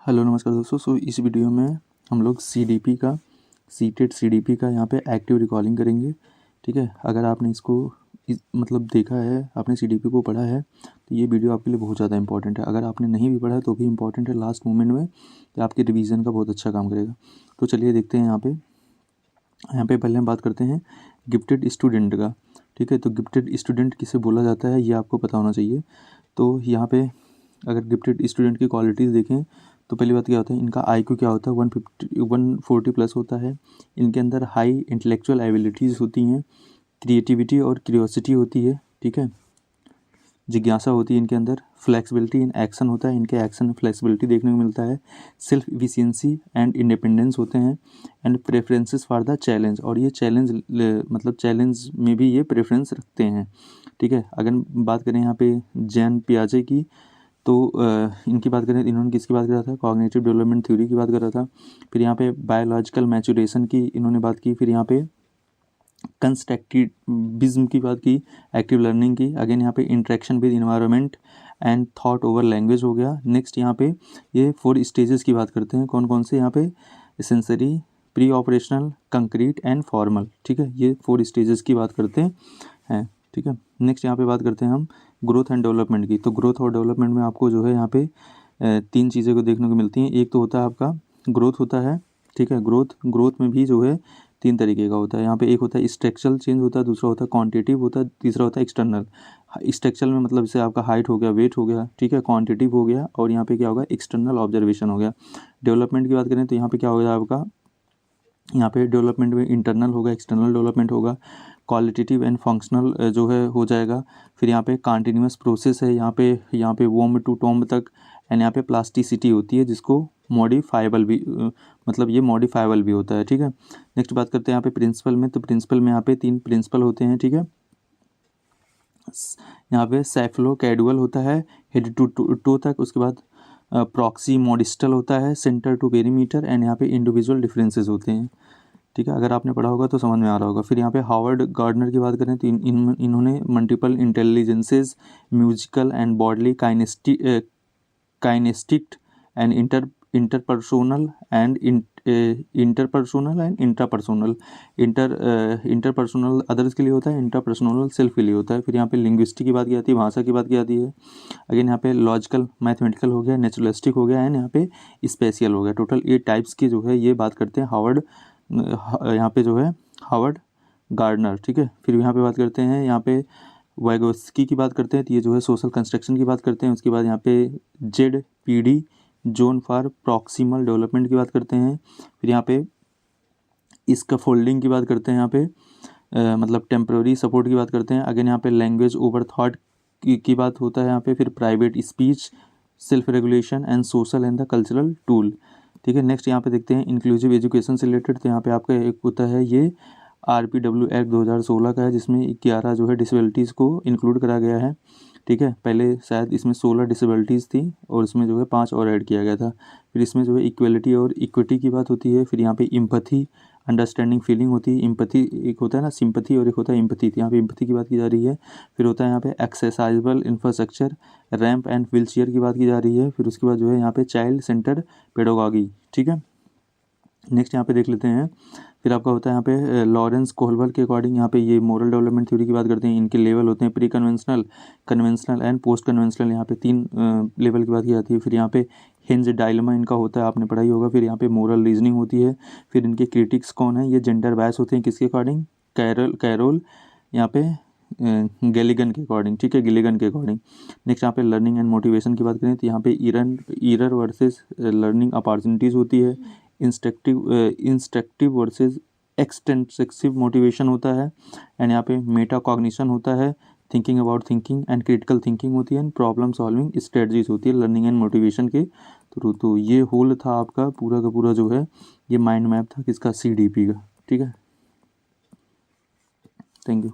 Hello नमस्कार दोस्तों। इस वीडियो में हम लोग सीडीपी का सीटेट सीडीपी का यहाँ पे एक्टिव रिकॉलिंग करेंगे। ठीक है, अगर आपने इसको मतलब देखा है, आपने सीडीपी को पढ़ा है, तो ये वीडियो आपके लिए बहुत ज़्यादा इंपॉर्टेंट है। अगर आपने नहीं भी पढ़ा है तो भी इंपॉर्टेंट है लास्ट मोमेंट में, कि आपके रिवीजन का बहुत अच्छा काम करेगा। तो चलिए देखते हैं। यहाँ पे पहले हम बात करते हैं गिफ्टेड स्टूडेंट का। ठीक है, तो गिफ्टेड स्टूडेंट किसे बोला जाता है ये आपको पता होना चाहिए। तो यहाँ पे अगर गिफ्टेड स्टूडेंट की क्वालिटीज़ देखें तो पहली बात क्या होता है, इनका IQ क्या होता है, 140 प्लस होता है। इनके अंदर हाई इंटेलेक्चुअल एबिलिटीज़ होती हैं, क्रिएटिविटी और क्यूरियोसिटी होती है। ठीक है, जिज्ञासा होती है इनके अंदर, फ्लेक्सिबिलिटी इन एक्शन होता है, इनके एक्शन में फ्लेक्सिबिलिटी देखने को मिलता है, सेल्फ इफिशिएंसी एंड इंडिपेंडेंस होते हैं, and preferences for the challenge, और ये चैलेंज मतलब चैलेंज में भी ये प्रेफरेंस रखते हैं। ठीक है, अगर बात करें यहाँ पे जैन पियाजे की, तो इनकी बात करें, इन्होंने किसकी बात कर रहा था, कॉग्निटिव डेवलपमेंट थ्योरी की बात कर रहा था। फिर यहाँ पे बायोलॉजिकल मैचुरेशन की इन्होंने बात की। फिर यहाँ पे कंस्ट्रक्टिविज्म की बात की, एक्टिव लर्निंग की। अगेन यहाँ पे interaction with environment and thought over language हो गया। नेक्स्ट यहाँ पे ये 4 स्टेजेस की बात करते हैं, कौन कौन से, यहाँ पे sensory, pre operational, concrete and formal. ठीक है, ये 4 स्टेजेस की बात करते हैं। ठीक है, नेक्स्ट यहाँ पे बात करते हैं हम ग्रोथ एंड डेवलपमेंट की। तो ग्रोथ और डेवलपमेंट में आपको जो है यहाँ पे 3 चीज़ें को देखने को मिलती हैं। एक तो होता है आपका ग्रोथ होता है। ठीक है, ग्रोथ में भी जो है 3 तरीके का होता है। यहाँ पे एक होता है स्ट्रक्चरल चेंज होता है, दूसरा होता है क्वांटिटिव होता है, तीसरा होता है एक्सटर्नल। स्ट्रक्चरल में मतलब जैसे आपका हाइट हो गया, वेट हो गया, ठीक है, क्वांटिटिव हो गया, और यहाँ पे क्या होगा, एक्सटर्नल ऑब्जर्वेशन हो गया। डेवलपमेंट की बात करें तो यहाँ पे क्या होगा आपका, यहाँ पे डेवलपमेंट में इंटरनल होगा, एक्सटर्नल डेवलपमेंट होगा, क्वालिटेटिव एंड फंक्शनल जो है हो जाएगा। फिर यहाँ पे कंटिन्यूअस प्रोसेस है, यहाँ पे वॉर्म टू टॉम्ब तक, एंड यहाँ पे प्लास्टिसिटी होती है, जिसको मॉडिफाइबल भी मतलब ये मॉडिफाइबल भी होता है। ठीक है, नेक्स्ट बात करते हैं यहाँ पे प्रिंसिपल में। तो प्रिंसिपल में यहाँ पे 3 प्रिंसिपल होते हैं। ठीक है, यहाँ पे सेफलो कैडुअल होता है हेड टू टो तक, उसके बाद प्रॉक्सी मॉडिस्टल होता है सेंटर टू पेरीमीटर, एंड यहाँ पे इंडिविजुअल डिफरेंसेस होते हैं। ठीक है, अगर आपने पढ़ा होगा तो समझ में आ रहा होगा। फिर यहाँ पे हावर्ड गार्डनर की बात करें तो इन्होंने multiple intelligences, musical and bodily kinesthetic and interpersonal and interpersonal others के लिए होता है, इंटरपर्सोनल सेल्फ के लिए होता है। फिर यहाँ पे लिंग्विस्टिक की बात की जाती है, भाषा की बात की जाती है। अगेन यहाँ पे लॉजिकल मैथमेटिकल हो गया, नेचुरलिस्टिक हो गया, एंड यहाँ पे स्पेशियल हो गया। टोटल ये टाइप्स की जो है ये बात करते हैं यहाँ पे जो है हावर्ड गार्डनर। ठीक है, फिर यहाँ पे बात करते हैं, यहाँ पे वाइगोस्की की बात करते हैं, तो ये जो है सोशल कंस्ट्रक्शन की बात करते हैं। उसके बाद यहाँ पे ZPD zone for proximal development की बात करते हैं। फिर यहाँ पे स्कैफोल्डिंग की बात करते हैं, यहाँ पे मतलब टेम्प्रेरी सपोर्ट की बात करते हैं। अगेन यहाँ पे लैंग्वेज ओवर थॉट की बात होता है यहाँ पे। फिर private speech, self regulation and social and the cultural tool. ठीक है, नेक्स्ट यहाँ पे देखते हैं इंक्लूसिव एजुकेशन से रिलेटेड। तो यहाँ पे आपका एक होता है ये RPW एक्ट 2016 का है, जिसमें 11 जो है डिसेबिलिटीज़ को इंक्लूड करा गया है। ठीक है, पहले शायद इसमें 16 डिसेबिलिटीज़ थी, और इसमें जो है 5 और ऐड किया गया था। फिर इसमें जो है इक्वलिटी और इक्विटी की बात होती है। फिर यहाँ पे इम्पैथी, अंडरस्टैंडिंग, फीलिंग होती है। इम्पैथी एक होता है ना, सिंपैथी, और एक होता है इम्पैथी। तो यहाँ पे इम्पैथी की बात की जा रही है। फिर होता है यहाँ पे accessible infrastructure, ramp and wheelchair की बात की जा रही है। फिर उसके बाद जो है यहाँ पे चाइल्ड सेंटर्ड पेडागॉजी। ठीक है, नेक्स्ट यहाँ पे देख लेते हैं। फिर आपका होता है यहाँ पे लॉरेंस कोहलबर्ग के अकॉर्डिंग, यहाँ पे ये मोरल डेवलपमेंट थ्योरी की बात करते हैं। इनके लेवल होते हैं pre conventional, conventional and post conventional. यहाँ पे 3 लेवल की बात की जाती है। फिर यहाँ पे हिंज डायलेमा इनका होता है, आपने पढ़ाई होगा। फिर यहाँ पे मोरल रीजनिंग होती है। फिर इनके क्रिटिक्स कौन है, ये जेंडर बायस होते हैं, किसके अकॉर्डिंग, कैरोल यहाँ पे गैलिगन के अकॉर्डिंग। ठीक है, गिलिगन के अकॉर्डिंग। नेक्स्ट यहाँ पे लर्निंग एंड मोटिवेशन की बात करें तो यहाँ पे ईरर वर्सेस लर्निंग अपॉर्चुनिटीज़ होती है। इंस्ट्रक्टिव वर्सेस एक्सटेंसिव मोटिवेशन होता है, एंड यहाँ पे मेटा कॉग्निशन होता है, thinking about thinking and critical thinking होती है, एंड प्रॉब्लम सॉल्विंग स्ट्रेटजीज होती है लर्निंग एंड मोटिवेशन के थ्रू। तो ये होल था आपका पूरा का पूरा जो है ये माइंड मैप था किसका, CDP का। ठीक है, थैंक यू।